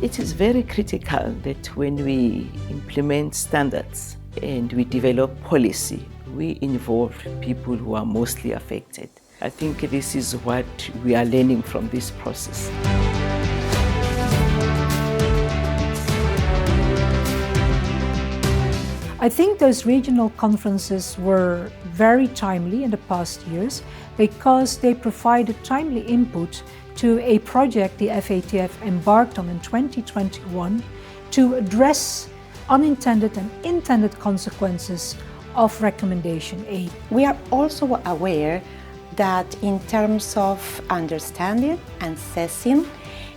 It is very critical that when we implement standards and we develop policy, we involve people who are mostly affected. I think this is what we are learning from this process. I think those regional conferences were very timely in the past years because they provided timely input to a project the FATF embarked on in 2021 to address unintended and intended consequences of Recommendation A. We are also aware that in terms of understanding, assessing,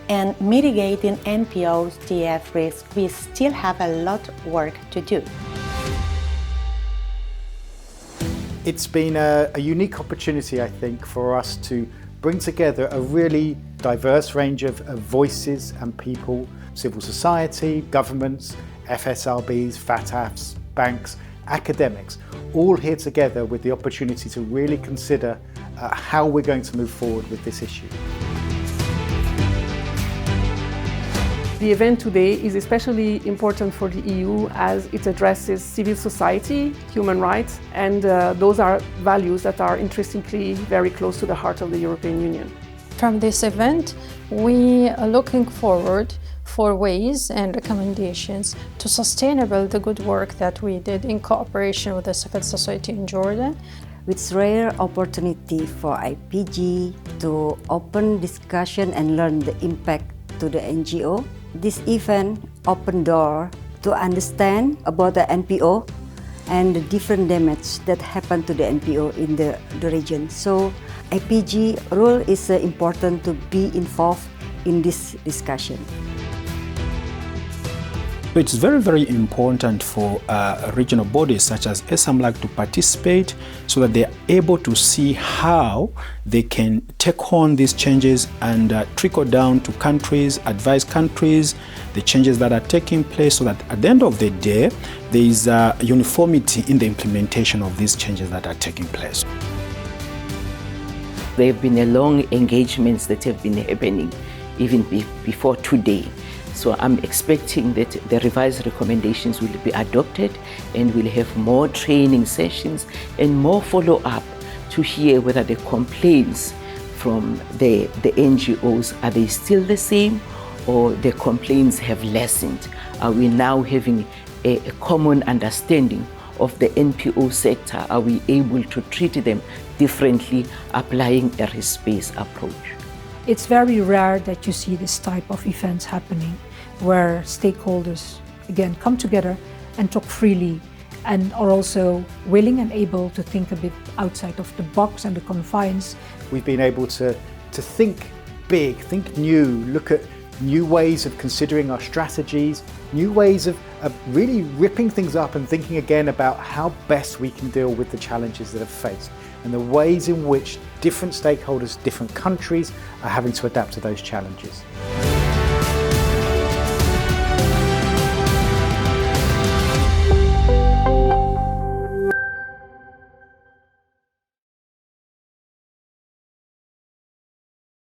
and mitigating NPOs GF risk, we still have a lot of work to do. It's been a unique opportunity, I think, for us to bring together a really diverse range of voices and people, civil society, governments, FSRBs, FATFs, banks, academics, all here together with the opportunity to really consider how we're going to move forward with this issue. The event today is especially important for the EU as it addresses civil society, human rights, and those are values that are interestingly very close to the heart of the European Union. From this event, we are looking forward for ways and recommendations to sustainable the good work that we did in cooperation with the civil society in Jordan. It's rare opportunity for IPG to open discussion and learn the impact to the NGO. This event opened door to understand about the NPO and the different damage that happened to the NPO in the region. So IPG role is important to be involved in this discussion. It's very, very important for regional bodies such as AMLCFT to participate so that they're able to see how they can take on these changes and trickle down to countries, advise countries, the changes that are taking place so that at the end of the day, there is uniformity in the implementation of these changes that are taking place. There have been a long engagements that have been happening even before today. So I'm expecting that the revised recommendations will be adopted and we'll have more training sessions and more follow-up to hear whether the complaints from the NGOs, are they still the same or the complaints have lessened? Are we now having a common understanding of the NPO sector? Are we able to treat them differently, applying a risk-based approach? It's very rare that you see this type of events happening where stakeholders, again, come together and talk freely and are also willing and able to think a bit outside of the box and the confines. We've been able to think big, think new, look at new ways of considering our strategies, new ways of really ripping things up and thinking again about how best we can deal with the challenges that are faced and the ways in which different stakeholders, different countries are having to adapt to those challenges.